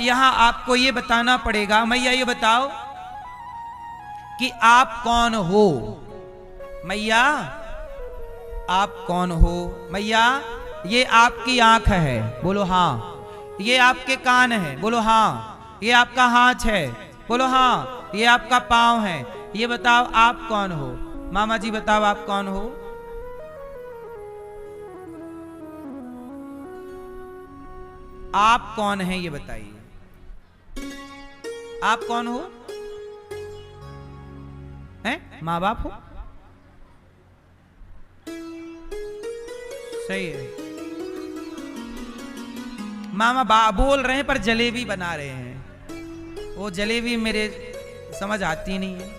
यहां आपको ये बताना पड़ेगा, मैया ये बताओ कि आप कौन हो। मैया आप कौन हो। मैया ये आपकी आंख है, बोलो हाँ। ये आपके कान है, बोलो हाँ। ये आपका हाथ है, बोलो हाँ। ये आपका पांव है। ये बताओ आप कौन हो। मामा जी बताओ आप कौन हो। आप कौन हैं ये बताइए। आप कौन हो। हैं माँ बाप हो। सही है। मामा बोल रहे हैं पर जलेबी बना रहे हैं। वो जलेबी मेरे समझ आती नहीं है।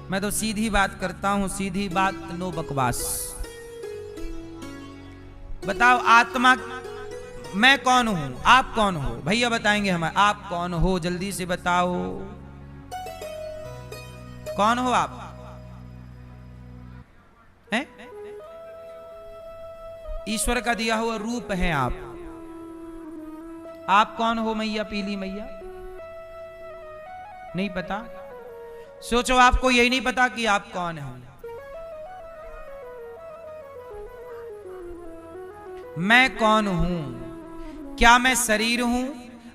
मैं तो सीधी बात करता हूं, सीधी बात, नो बकवास। बताओ आत्मा मैं कौन हूं, आप कौन हो। भैया बताएंगे हमारे। आप कौन हो जल्दी से बताओ। कौन हो आप हैं। ईश्वर का दिया हुआ रूप है आप। आप कौन हो मैया, पीली मैया। नहीं पता। सोचो आपको यही नहीं पता कि आप कौन हैं। मैं कौन हूं। क्या मैं शरीर हूं।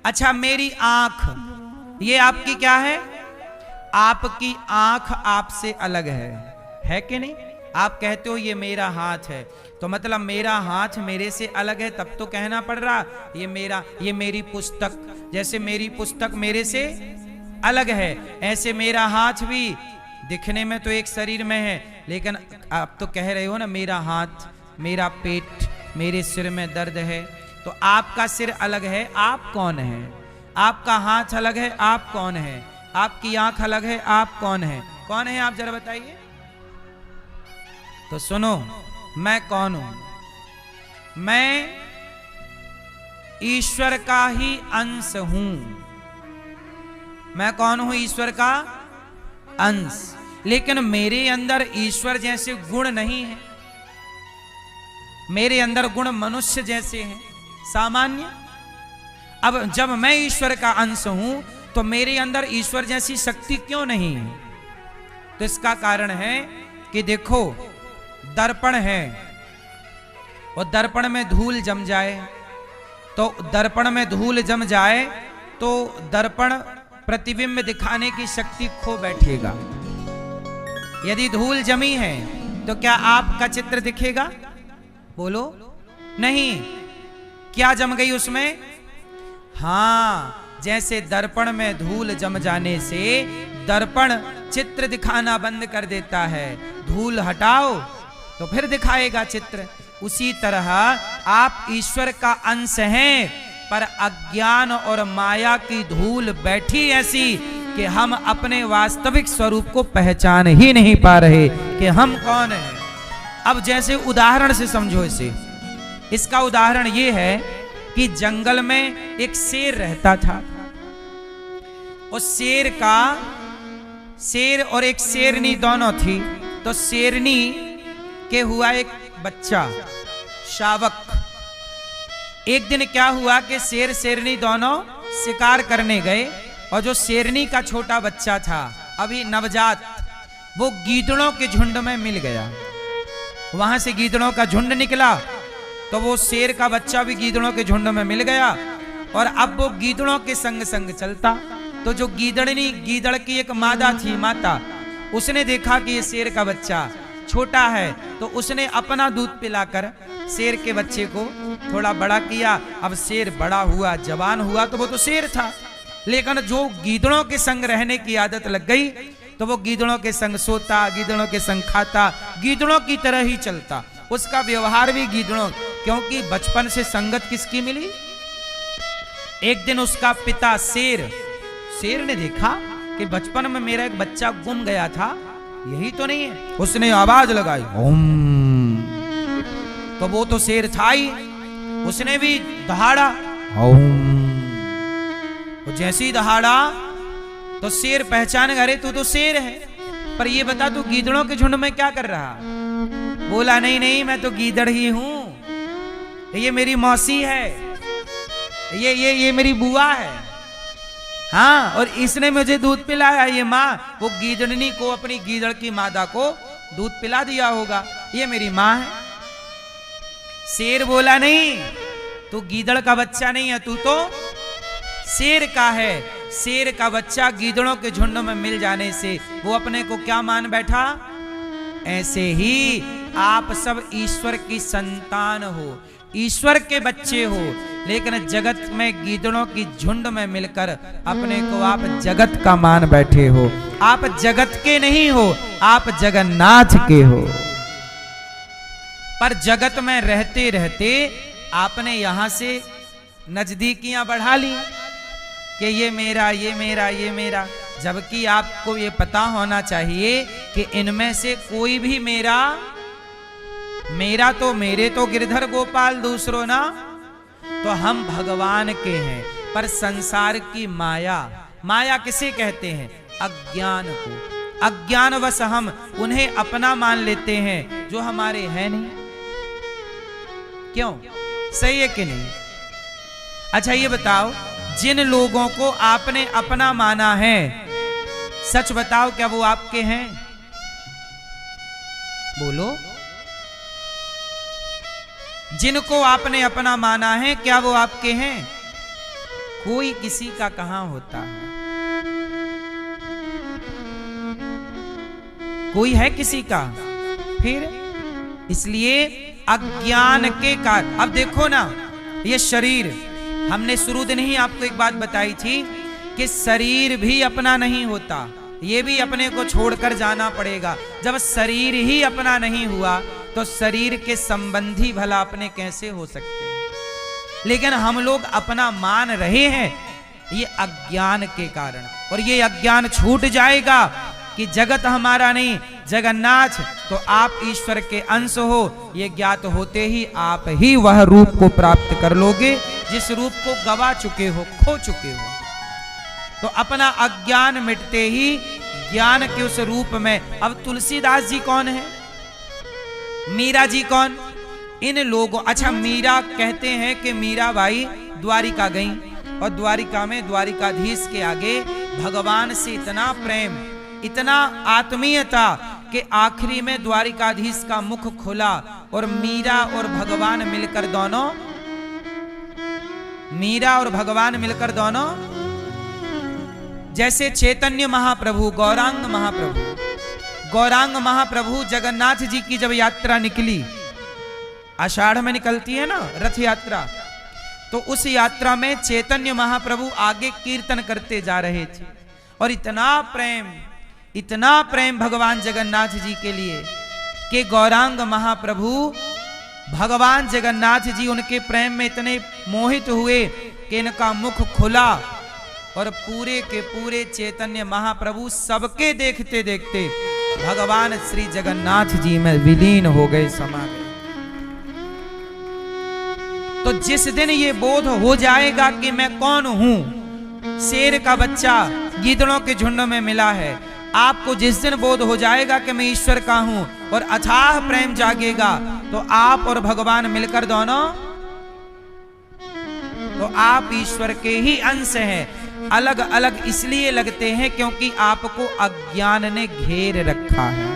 अच्छा मेरी आंख ये आपकी क्या है। आपकी आंख आपसे अलग है कि नहीं। आप कहते हो ये मेरा हाथ है, तो मतलब मेरा हाथ मेरे से अलग है, तब तो कहना पड़ रहा ये मेरी पुस्तक, जैसे मेरी पुस्तक मेरे से अलग है, ऐसे मेरा हाथ भी दिखने में तो एक शरीर में है, लेकिन आप तो कह रहे हो ना मेरा हाथ, मेरा पेट, मेरे सिर में दर्द है। तो आपका सिर अलग है, आप कौन है। आपका हाथ अलग है, आप कौन है। आपकी आंख अलग है, आप कौन है। कौन है आप जरा बताइए। तो सुनो मैं कौन हूं। मैं ईश्वर का ही अंश हूं। मैं कौन हूं, ईश्वर का अंश। लेकिन मेरे अंदर ईश्वर जैसे गुण नहीं है। मेरे अंदर गुण मनुष्य जैसे हैं, सामान्य। अब जब मैं ईश्वर का अंश हूं तो मेरे अंदर ईश्वर जैसी शक्ति क्यों नहीं है। तो इसका कारण है कि देखो दर्पण है, और दर्पण में धूल जम जाए, तो दर्पण में धूल जम जाए तो दर्पण प्रतिबिंब दिखाने की शक्ति खो बैठेगा। यदि धूल जमी है तो क्या आपका चित्र दिखेगा, बोलो नहीं। क्या जम गई उसमें। हां, जैसे दर्पण में धूल जम जाने से दर्पण चित्र दिखाना बंद कर देता है। धूल हटाओ तो फिर दिखाएगा चित्र। उसी तरह आप ईश्वर का अंश हैं, पर अज्ञान और माया की धूल बैठी ऐसी कि हम अपने वास्तविक स्वरूप को पहचान ही नहीं पा रहे कि हम कौन हैं। अब जैसे उदाहरण से समझो इसे। इसका उदाहरण यह है कि जंगल में एक शेर रहता था। उस शेर और एक शेरनी दोनों थी। तो शेरनी के हुआ एक बच्चा शावक। एक दिन क्या हुआ कि शेर शेरनी दोनों शिकार करने गए, और जो शेरनी का छोटा बच्चा था अभी नवजात, वो गीदड़ों के झुंड में मिल गया। वहां से गीदड़ों का झुंड निकला, तो वो शेर का बच्चा भी गीदड़ों के झुंड में मिल गया, और अब वो गीदड़ों के संग संग चलता। तो जो गीदड़ की एक माता, उसने देखा कि ये शेर का बच्चा छोटा है, तो उसने अपना दूध पिलाकर शेर के बच्चे को थोड़ा बड़ा किया। अब शेर बड़ा हुआ, जवान हुआ, तो वो तो शेर था, लेकिन जो गीदड़ों के संग रहने की आदत लग गई, तो वो गीदड़ों के संग सोता, गीदड़ों के संग खाता, गीदड़ों की तरह ही चलता। उसका व्यवहार भी गीदड़ों, क्योंकि बचपन से संगत किसकी मिली। एक दिन उसका पिता शेर ने देखा कि बचपन में मेरा एक बच्चा गुम गया था, यही तो नहीं है। उसने आवाज लगाई ओम, तो वो तो शेर था ही, उसने भी दहाड़ा ओम। तो जैसे ही दहाड़ा तो शेर पहचान गए, तू तो शेर है, पर ये बता तू गीदड़ों के झुंड में क्या कर रहा। बोला नहीं मैं तो गीदड़ ही हूं, ये मेरी मौसी है। ये मेरी बुआ है। हाँ, और इसने मुझे दूध पिलाया। ये माँ, वो गीदड़नी को, अपनी गीदड़ की मादा को दूध पिला दिया होगा, ये मेरी माँ है। शेर बोला नहीं, तू गीदड़ का बच्चा नहीं है, तू तो शेर का है। शेर का बच्चा गीदड़ों के झुंड में मिल जाने से वो अपने को क्या मान बैठा। ऐसे ही आप सब ईश्वर की संतान हो, ईश्वर के बच्चे हो, लेकिन जगत में गीदड़ों की झुंड में मिलकर अपने को आप जगत का मान बैठे हो। आप जगत के नहीं हो, आप जगन्नाथ के हो। पर जगत में रहते रहते आपने यहां से नजदीकियां बढ़ा ली कि ये मेरा, ये मेरा, ये मेरा, जबकि आपको ये पता होना चाहिए कि इनमें से कोई भी मेरा तो मेरे तो गिरधर गोपाल दूसरों ना, तो हम भगवान के हैं। पर संसार की माया, माया किसे कहते हैं? अज्ञान को। अज्ञानवश हम उन्हें अपना मान लेते हैं जो हमारे हैं नहीं। क्यों? सही है कि नहीं? अच्छा ये बताओ, जिन लोगों को आपने अपना माना है, सच बताओ क्या वो आपके हैं? बोलो। जिनको आपने अपना माना है, क्या वो आपके हैं? कोई किसी का कहां होता है? कोई है किसी का? फिर इसलिए अज्ञान के कारण। अब देखो ना, ये शरीर, हमने शुरू दिन ही आपको एक बात बताई थी कि शरीर भी अपना नहीं होता, ये भी अपने को छोड़कर जाना पड़ेगा। जब शरीर ही अपना नहीं हुआ तो शरीर के संबंधी भला अपने कैसे हो सकते हैं? लेकिन हम लोग अपना मान रहे हैं ये अज्ञान के कारण, और ये अज्ञान छूट जाएगा कि जगत हमारा नहीं, जगन्नाथ तो आप ईश्वर के अंश हो। ये ज्ञात होते ही आप ही वह रूप को प्राप्त कर लोगे जिस रूप को गवा चुके हो, खो चुके हो। तो अपना अज्ञान मिटते ही ज्ञान के उस रूप में। अब तुलसीदास जी कौन है? मीरा जी कौन? इन लोगों, अच्छा मीरा कहते हैं कि मीरा बाई द्वारिका गई और द्वारिका में द्वारिकाधीश के आगे भगवान से इतना प्रेम, इतना आत्मीयता कि आखिरी में द्वारिकाधीश का मुख खुला और मीरा और भगवान मिलकर दोनों, मीरा और भगवान मिलकर दोनों, जैसे चैतन्य महाप्रभु, गौरांग महाप्रभु जगन्नाथ जी की जब यात्रा निकली, आषाढ़ में निकलती है ना रथ यात्रा, तो उस यात्रा में चैतन्य महाप्रभु आगे कीर्तन करते जा रहे थे और इतना प्रेम भगवान जगन्नाथ जी के लिए कि गौरांग महाप्रभु, भगवान जगन्नाथ जी उनके प्रेम में इतने मोहित हुए कि इनका मुख खुला और पूरे के पूरे चैतन्य महाप्रभु सबके देखते देखते भगवान श्री जगन्नाथ जी में विलीन हो गए, समा गए। तो जिस दिन ये बोध हो जाएगा कि मैं कौन हूं, शेर का बच्चा गीदड़ों के झुंड में मिला है, आपको जिस दिन बोध हो जाएगा कि मैं ईश्वर का हूं और अथाह प्रेम जागेगा, तो आप और भगवान मिलकर दोनों, तो आप ईश्वर के ही अंश हैं। अलग अलग इसलिए लगते हैं क्योंकि आपको अज्ञान ने घेर रखा है।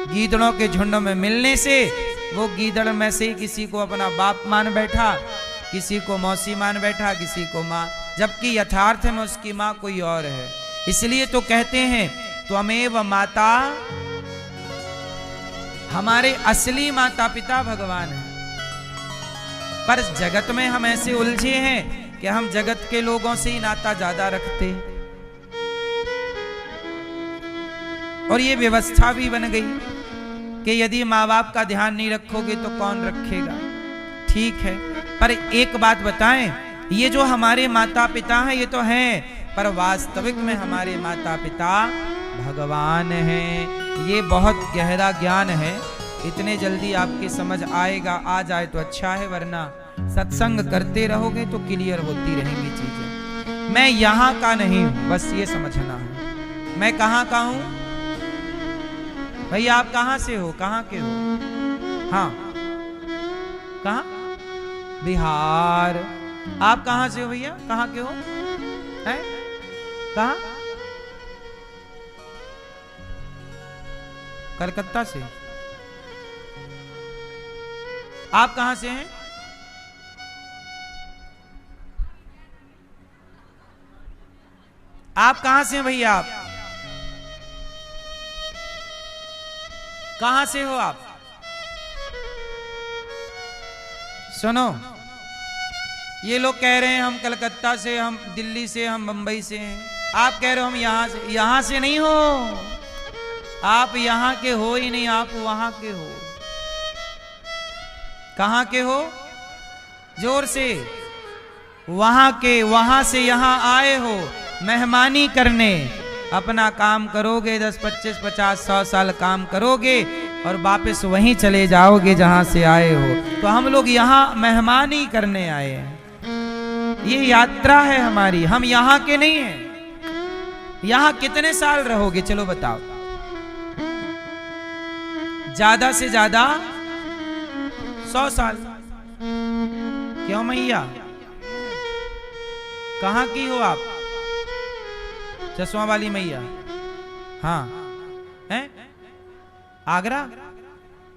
गीदड़ों के झुंड में मिलने से वो गीदड़ में से किसी को अपना बाप मान बैठा, किसी को मौसी मान बैठा, किसी को माँ, जबकि यथार्थ में उसकी माँ कोई और है। इसलिए तो कहते हैं त्वमेव माता, हमारे असली माता पिता भगवान है। पर जगत में हम ऐसे उलझे हैं कि हम जगत के लोगों से ही नाता ज्यादा रखते, और ये व्यवस्था भी बन गई कि यदि माँ बाप का ध्यान नहीं रखोगे तो कौन रखेगा। ठीक है, पर एक बात बताएं, ये जो हमारे माता पिता हैं ये तो हैं, पर वास्तविक में हमारे माता पिता भगवान हैं। ये बहुत गहरा ज्ञान है, इतने जल्दी आपकी समझ आएगा, आ जाए तो अच्छा है, वरना सत्संग करते रहोगे तो क्लियर होती रहेंगी चीजें। मैं यहाँ का नहीं हूं, बस ये समझना है। मैं कहाँ का हूं? भैया आप कहाँ से हो, कहाँ के हो? हाँ, कहाँ? बिहार। आप कहां से हो भैया, कहां के हो, हैं कहां? कलकत्ता से। आप कहां से हैं? आप कहां से हैं भैया? आप कहां से हो आप? सुनो, ये लोग कह रहे हैं हम कलकत्ता से, हम दिल्ली से, हम बंबई से हैं। आप कह रहे हो हम यहां से। यहां से नहीं हो, आप यहां के हो ही नहीं, आप वहां के हो। कहां के हो? जोर से। वहां के, वहां से यहां आए हो मेहमानी करने। अपना काम करोगे, 10, 25, 50, 100 साल काम करोगे और वापस वहीं चले जाओगे जहां से आए हो। तो हम लोग यहां मेहमानी करने आए हैं। ये यात्रा है हमारी, हम यहां के नहीं हैं। यहां कितने साल रहोगे, चलो बताओ? ज्यादा से ज्यादा 100 साल। क्यों मैया, कहां की हो आप? चश्मा वाली मैया। हाँ, हैं? आगरा?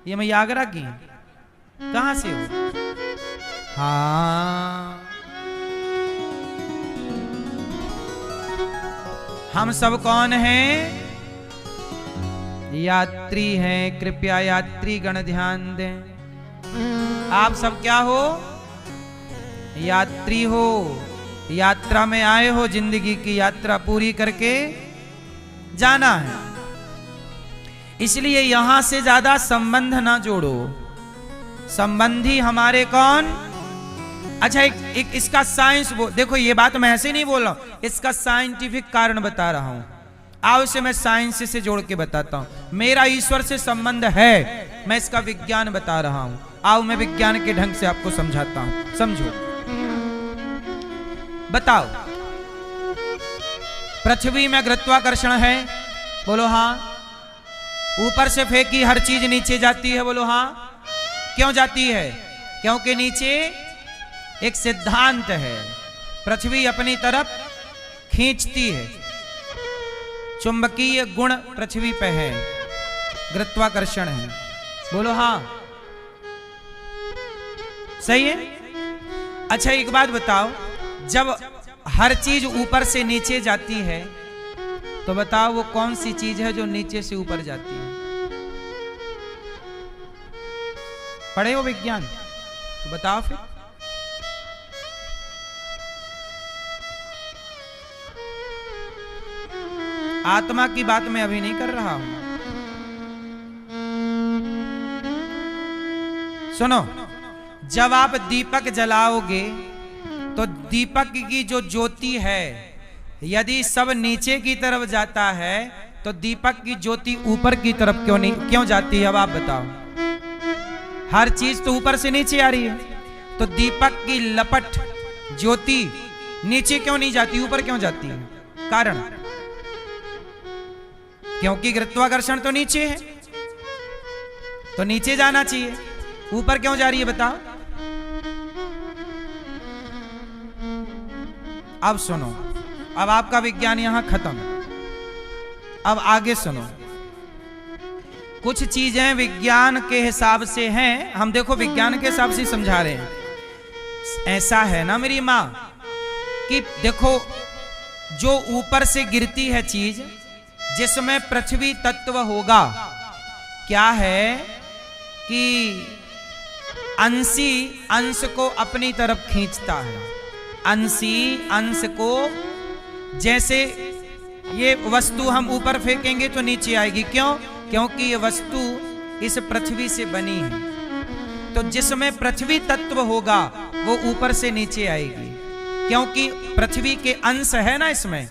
ये मैया आगरा की है। कहां से हो? हाँ, हम सब कौन हैं? यात्री हैं। कृपया यात्री गण ध्यान दें। आप सब क्या हो? यात्री हो। यात्रा में आए हो, जिंदगी की यात्रा पूरी करके जाना है। इसलिए यहां से ज्यादा संबंध ना जोड़ो। संबंधी हमारे कौन? अच्छा, एक इसका साइंस देखो, ये बात मैं ऐसे नहीं बोल रहा हूं, इसका साइंटिफिक कारण बता रहा हूं। आओ इसे मैं साइंस से जोड़ के बताता हूं। मेरा ईश्वर से संबंध है, मैं इसका विज्ञान बता रहा हूं। आओ मैं विज्ञान के ढंग से आपको समझाता हूं, समझो। बताओ, पृथ्वी में गुरुत्वाकर्षण है? बोलो हाँ। ऊपर से फेंकी हर चीज नीचे जाती है? बोलो हाँ। क्यों जाती है? क्योंकि नीचे एक सिद्धांत है, पृथ्वी अपनी तरफ खींचती है। चुंबकीय गुण पृथ्वी पे है, गुरुत्वाकर्षण है। बोलो हाँ, सही है। अच्छा एक बात बताओ, जब हर चीज ऊपर से नीचे जाती है तो बताओ वो कौन सी चीज है जो नीचे से ऊपर जाती है? पढ़े हो विज्ञान तो बताओ फिर। आत्मा की बात मैं अभी नहीं कर रहा हूं। सुनो, जब आप दीपक जलाओगे तो दीपक की जो ज्योति है, यदि सब नीचे की तरफ जाता है तो दीपक की ज्योति ऊपर की तरफ क्यों जाती है? अब आप बताओ। हर चीज तो ऊपर से नीचे आ रही है, तो दीपक की लपट ज्योति नीचे क्यों नहीं जाती, ऊपर क्यों जाती है? कारण, क्योंकि गुरुत्वाकर्षण तो नीचे है, तो नीचे जाना चाहिए। ऊपर क्यों जा रही है बताओ? अब सुनो, अब आपका विज्ञान यहां खत्म। अब आगे सुनो, कुछ चीजें विज्ञान के हिसाब से हैं, हम देखो विज्ञान के हिसाब से समझा रहे हैं। ऐसा है ना मेरी मां कि देखो, जो ऊपर से गिरती है चीज, जिसमें पृथ्वी तत्व होगा, क्या है कि अंशी अंश को अपनी तरफ खींचता है। अंशी अंश को, जैसे ये वस्तु हम ऊपर फेंकेंगे तो नीचे आएगी। क्यों? क्योंकि ये वस्तु इस पृथ्वी से बनी है, तो जिसमें पृथ्वी तत्व होगा वो ऊपर से नीचे आएगी, क्योंकि पृथ्वी के अंश है ना इसमें।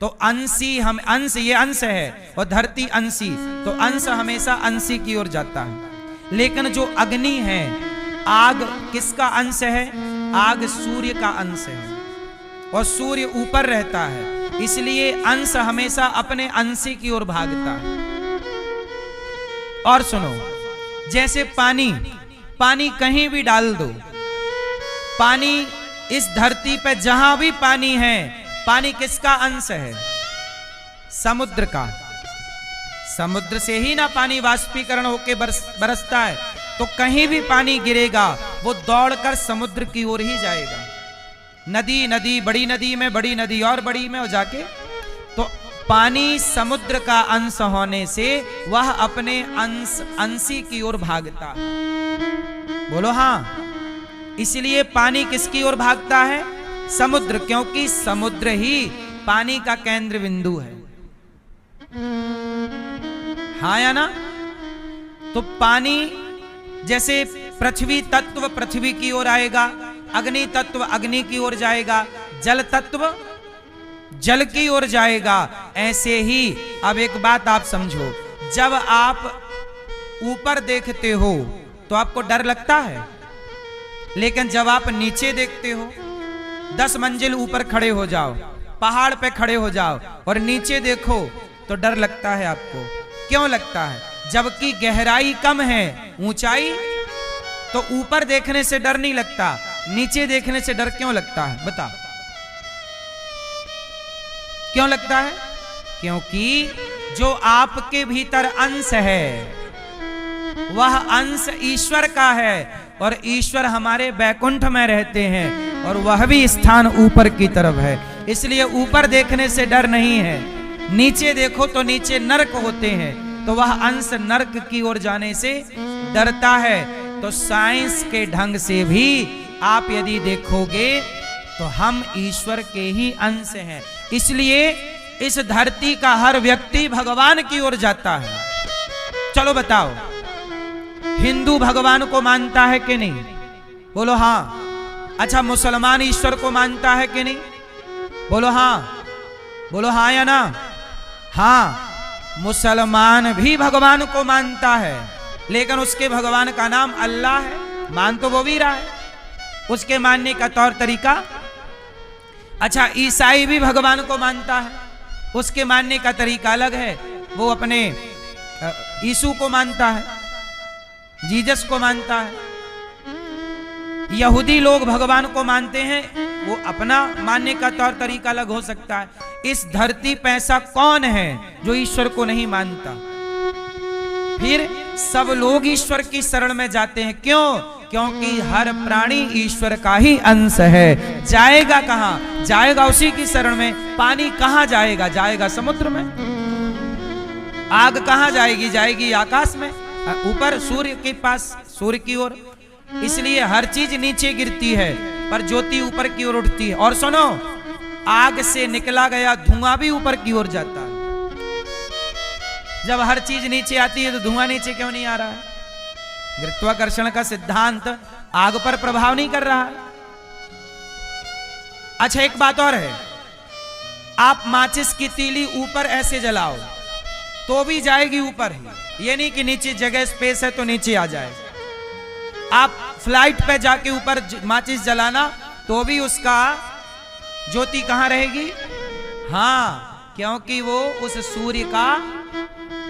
तो अंशी, हम अंश, ये अंश है और धरती अंशी, तो अंश हमेशा अंशी की ओर जाता है। लेकिन जो अग्नि है, आग किसका अंश है? आग सूर्य का अंश है और सूर्य ऊपर रहता है, इसलिए अंश हमेशा अपने अंशी की ओर भागता है। और सुनो, जैसे पानी, पानी कहीं भी डाल दो, पानी इस धरती पे जहां भी पानी है, पानी किसका अंश है? समुद्र का। समुद्र से ही ना पानी वाष्पीकरण होके बरसता है, तो कहीं भी पानी गिरेगा वो दौड़कर समुद्र की ओर ही जाएगा। नदी नदी, बड़ी नदी में, बड़ी नदी और बड़ी में हो जाके, तो पानी समुद्र का अंश होने से वह अपने अंशी की ओर भागता है। बोलो हाँ। इसलिए पानी किसकी ओर भागता है? समुद्र, क्योंकि समुद्र ही पानी का केंद्र बिंदु है। हाँ या ना? तो पानी जैसे पृथ्वी तत्व पृथ्वी की ओर आएगा, अग्नि तत्व अग्नि की ओर जाएगा, जल तत्व जल की ओर जाएगा, ऐसे ही। अब एक बात आप समझो, जब आप ऊपर देखते हो तो आपको डर लगता है, लेकिन जब आप नीचे देखते हो, 10 मंजिल ऊपर खड़े हो जाओ, पहाड़ पे खड़े हो जाओ और नीचे देखो तो डर लगता है आपको। क्यों लगता है? जबकि गहराई कम है, ऊंचाई, तो ऊपर देखने से डर नहीं लगता, नीचे देखने से डर क्यों लगता है? बताओ क्यों लगता है? क्योंकि जो आपके भीतर अंश है वह अंश ईश्वर का है, और ईश्वर हमारे बैकुंठ में रहते हैं, और वह भी स्थान ऊपर की तरफ है। इसलिए ऊपर देखने से डर नहीं है। नीचे देखो तो नीचे नरक होते हैं, तो वह अंश नरक की ओर जाने से डरता है। तो साइंस के ढंग से भी आप यदि देखोगे तो हम ईश्वर के ही अंश हैं। इसलिए इस धरती का हर व्यक्ति भगवान की ओर जाता है। चलो बताओ, हिंदू भगवान को मानता है कि नहीं? बोलो हाँ। अच्छा, मुसलमान ईश्वर को मानता है कि नहीं? बोलो हाँ। बोलो हाँ या ना? हाँ, मुसलमान भी भगवान को मानता है, लेकिन उसके भगवान का नाम अल्लाह है। मान तो वो भी रहा है, उसके मानने का तौर तरीका। अच्छा, ईसाई भी भगवान को मानता है, उसके मानने का तरीका अलग है। वो अपने यीशु को मानता है, जीसस को मानता है। यहूदी लोग भगवान को मानते हैं, वो अपना मानने का तौर तरीका अलग हो सकता है। इस धरती पे ऐसा कौन है जो ईश्वर को नहीं मानता? फिर सब लोग ईश्वर की शरण में जाते हैं। क्यों? क्योंकि हर प्राणी ईश्वर का ही अंश है। जाएगा कहां? जाएगा उसी की शरण में। पानी कहां जाएगा? जाएगा समुद्र में। आग कहां जाएगी? जाएगी आकाश में, ऊपर सूर्य के पास, सूर्य की ओर। इसलिए हर चीज नीचे गिरती है पर ज्योति ऊपर की ओर उठती है। और सुनो, आग से निकला गया धुआं भी ऊपर की ओर जाता है। जब हर चीज नीचे आती है तो धुआं नीचे क्यों नहीं आ रहा है? गुरुत्वाकर्षण का सिद्धांत आग पर प्रभाव नहीं कर रहा है। अच्छा, एक बात और है, आप माचिस की तीली ऊपर ऐसे जलाओ तो भी जाएगी ऊपर ही। ये नहीं कि नीचे जगह स्पेस है तो नीचे आ जाए। आप फ्लाइट पे जाके ऊपर माचिस जलाना तो भी उसका ज्योति कहां रहेगी? हाँ, क्योंकि वो उस सूर्य का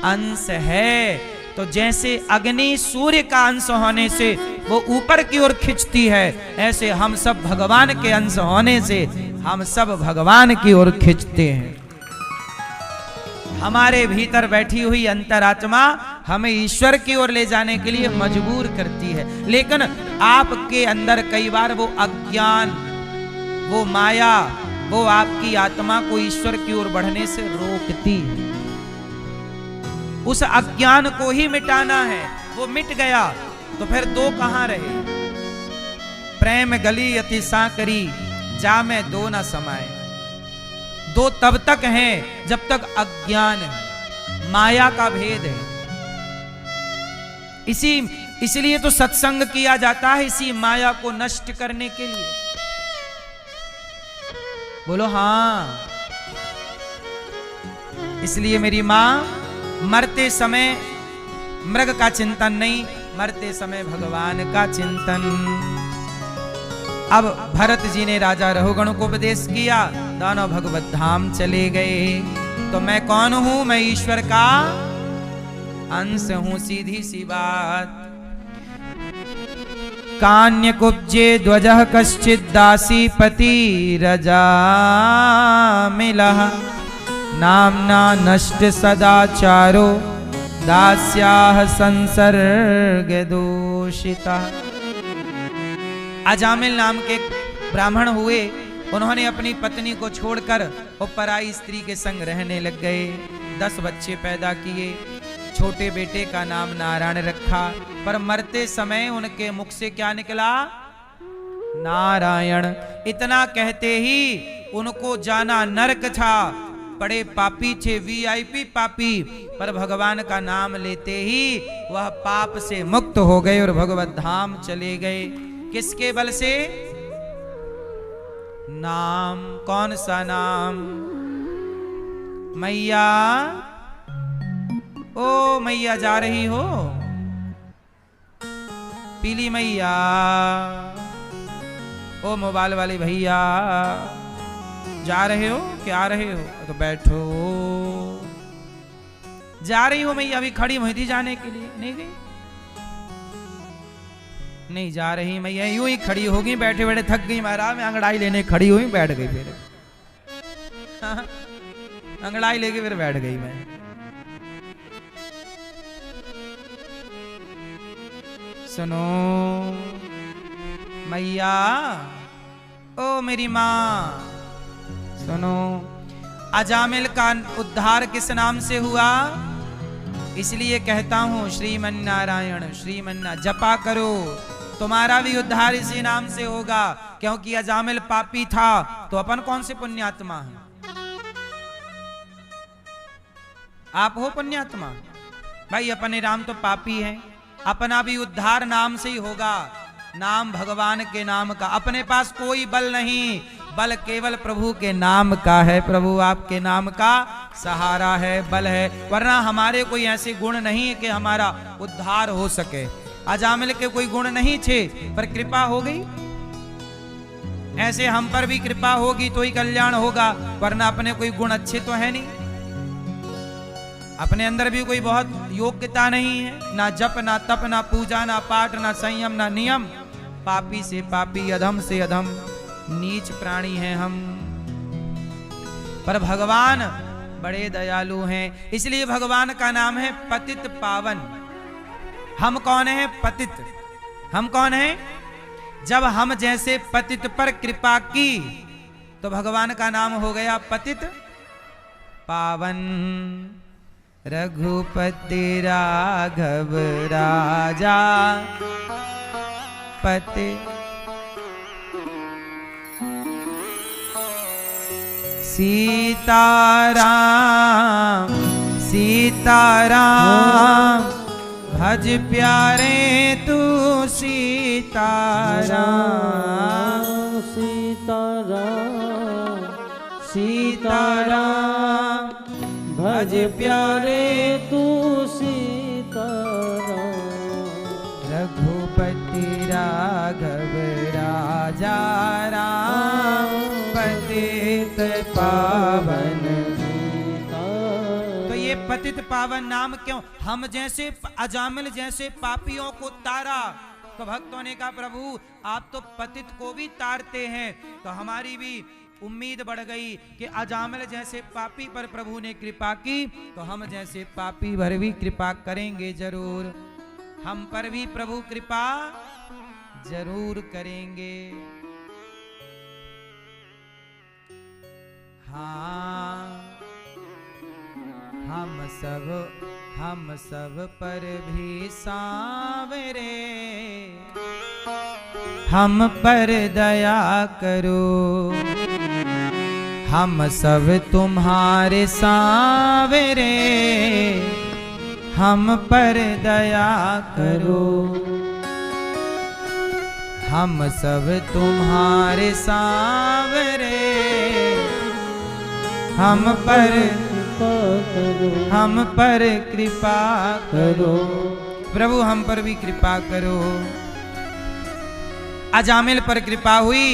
अंश है। तो जैसे अग्नि सूर्य का अंश होने से वो ऊपर की ओर खिंचती है, ऐसे हम सब भगवान के अंश होने से हम सब भगवान की ओर खिंचते हैं। हमारे भीतर बैठी हुई अंतरात्मा हमें ईश्वर की ओर ले जाने के लिए मजबूर करती है। लेकिन आपके अंदर कई बार वो अज्ञान, वो माया, वो आपकी आत्मा को ईश्वर की ओर बढ़ने से रोकती है। उस अज्ञान को ही मिटाना है। वो मिट गया तो फिर दो कहां रहे? प्रेम गली अति सांकरी, जा में दो न समाए। दो तब तक हैं जब तक अज्ञान है, माया का भेद है। इसलिए तो सत्संग किया जाता है, इसी माया को नष्ट करने के लिए। बोलो हाँ। इसलिए मेरी मां मरते समय मृग का चिंतन नहीं, मरते समय भगवान का चिंतन। अब भरत जी ने राजा रघुगण को उपदेश किया, दोनों भगवत धाम चले गए। तो मैं कौन हूं? मैं ईश्वर का अंश हूं, सीधी सी बात। कान्य कुब्जे ध्वजः कश्चिद्दासी पति रजा मिलः नामना नष्ट सदाचारो दास्याः संसर्ग दूषिता। अजामिल नाम के ब्राह्मण हुए, उन्होंने अपनी पत्नी को छोड़कर वो पराई स्त्री के संग रहने लग गए। 10 बच्चे पैदा किए, छोटे बेटे का नाम नारायण रखा, पर मरते समय उनके मुख से क्या निकला? नारायण। इतना कहते ही उनको जाना नरक था, बड़े पापी थे, वीआईपी पापी, पर भगवान का नाम लेते ही वह पाप से मुक्त हो गए और भगवत धाम चले गए। किसके बल से? नाम। कौन सा नाम? मैया, ओ मैया जा रही हो? पीली मैया, ओ मोबाइल वाले भैया जा रहे हो? क्या आ रहे हो? तो बैठो। जा रही हो मैया? अभी खड़ी हुई थी जाने के लिए, नहीं गई? नहीं जा रही मैया, यूं ही खड़ी होगी, बैठे बैठे थक गई महाराज, मैं अंगड़ाई लेने खड़ी हुई, बैठ गई फिर। अंगड़ाई लेके फिर बैठ गई मैं। सुनो मैया, ओ मेरी माँ सुनो, अजामिल का उद्धार किस नाम से हुआ? इसलिए कहता हूं श्रीमन्नारायण श्रीमन्नारायण जपा करो, तुम्हारा भी उद्धार इसी नाम से होगा। क्योंकि अजामिल पापी था तो अपन कौन से पुण्यात्मा हैं? आप हो पुण्यात्मा भाई, अपने राम तो पापी हैं, अपना भी उद्धार नाम से ही होगा, नाम भगवान के नाम का। अपने पास कोई बल नहीं, बल केवल प्रभु के नाम का है, प्रभु आपके नाम का सहारा है, बल है, वरना हमारे कोई ऐसे गुण नहीं है कि हमारा उद्धार हो सके। अजामिल के कोई गुण नहीं थे, पर कृपा हो गई। ऐसे हम पर भी कृपा होगी तो ही कल्याण होगा, वरना अपने कोई गुण अच्छे तो है नहीं, अपने अंदर भी कोई बहुत योग्यता नहीं है, ना जप ना तप ना पूजा ना पाठ ना संयम ना नियम, पापी से पापी, अधम से अधम, नीच प्राणी हैं हम। पर भगवान बड़े दयालु हैं, इसलिए भगवान का नाम है पतित पावन। हम कौन हैं? पतित। हम कौन हैं? जब हम जैसे पतित पर कृपा की तो भगवान का नाम हो गया पतित पावन। रघुपति राघव राजा पति सीताराम सीताराम भज प्यारे तू सीताराम सीताराम सीताराम भज प्यारे तू सीताराम। रघुपति राघव राजा राम पतित पावन। तो ये पतित पावन नाम क्यों? हम जैसे अजामिल जैसे पापियों को तारा, तो भक्तों ने कहा प्रभु आप तो पतित को भी तारते हैं, तो हमारी भी उम्मीद बढ़ गई कि अजामिल जैसे पापी पर प्रभु ने कृपा की, तो हम जैसे पापी पर भी कृपा करेंगे जरूर, हम पर भी प्रभु कृपा जरूर करेंगे। हाँ हम सब पर भी सांवरे, हम पर दया करो, हम सब तुम्हारे सांवरे, हम पर दया करो, हम सब तुम्हारे सांवरे, हम पर कृपा करो। प्रभु हम पर भी कृपा करो। अजामिल पर कृपा हुई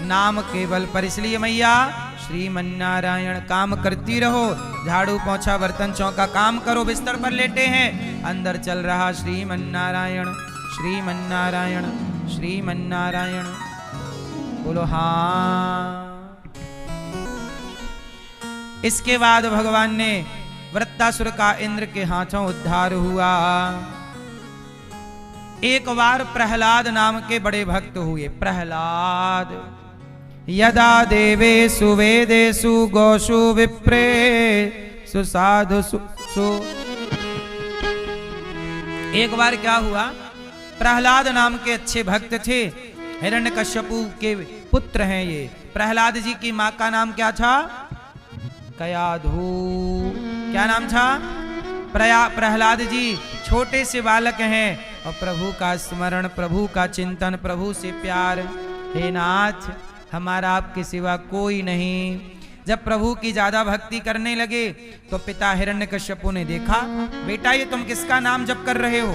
नाम के बल पर, इसलिए मैया श्रीमन्नारायण काम करती रहो, झाड़ू पोंछा बर्तन चौका काम करो, बिस्तर पर लेटे हैं, अंदर चल रहा श्रीमन्नारायण श्रीमन्नारायण श्रीमन्नारायण। बोलो हाँ। इसके बाद भगवान ने वृत्तासुर का इंद्र के हाथों उद्धार हुआ। एक बार प्रहलाद नाम के बड़े भक्त हुए। प्रहलाद यदा देवेषु वेदेषु गौषु विप्रे सुसाधुषु। एक बार क्या हुआ, प्रहलाद नाम के अच्छे भक्त थे। हिरण्यकश्यपु के पुत्र हैं ये। प्रहलाद जी की मां का नाम क्या था? कयाधु। क्या नाम था? प्रहलाद जी छोटे से बालक हैं और प्रभु का स्मरण, प्रभु का चिंतन, प्रभु से प्यार। हे नाथ, हमारा आपके सिवा कोई नहीं। जब प्रभु की ज्यादा भक्ति करने लगे तो पिता हिरण्यकश्यपु ने देखा, बेटा ये तुम किसका नाम जप कर रहे हो?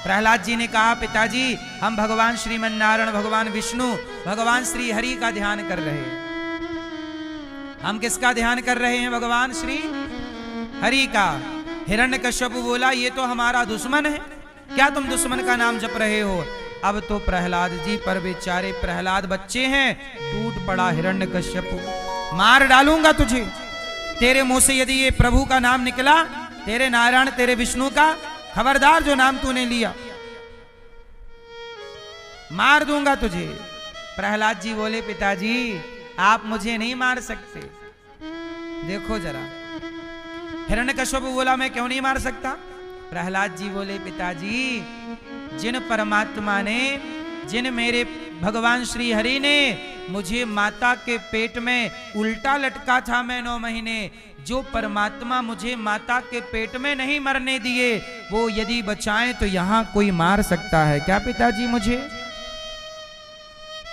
प्रहलाद जी ने कहा, पिताजी हम भगवान श्रीमन्नारायण, भगवान विष्णु, भगवान श्री हरि का ध्यान कर रहे हैं। हम किसका ध्यान कर रहे हैं? भगवान श्री हरि का। हिरण्यकश्यपु बोला, ये तो हमारा दुश्मन है, क्या तुम दुश्मन का नाम जप रहे हो? अब तो प्रहलाद जी पर बेचारे प्रहलाद बच्चे हैं, टूट पड़ा हिरण्यकश्यपु। मार डालूंगा तुझे, तेरे मुंह से यदि ये प्रभु का नाम निकला, तेरे नारायण तेरे विष्णु का, खबरदार जो नाम तूने लिया मार दूंगा तुझे। प्रहलाद जी बोले, पिताजी आप मुझे नहीं मार सकते। देखो जरा, हिरण्यकश्यप बोला, मैं क्यों नहीं मार सकता? प्रहलाद जी बोले, पिताजी जिन परमात्मा ने, जिन मेरे भगवान श्री हरि ने मुझे माता के पेट में उल्टा लटका था मैं 9 महीने, जो परमात्मा मुझे माता के पेट में नहीं मरने दिए, वो यदि बचाएं तो यहां कोई मार सकता है क्या पिताजी मुझे?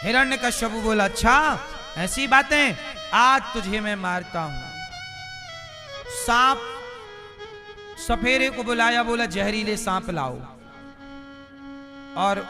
हिरण्यकश्यप बोला, अच्छा ऐसी बातें, आज तुझे मैं मारता हूं। सांप सफेरे को बुलाया, बोला जहरीले सांप लाओ, और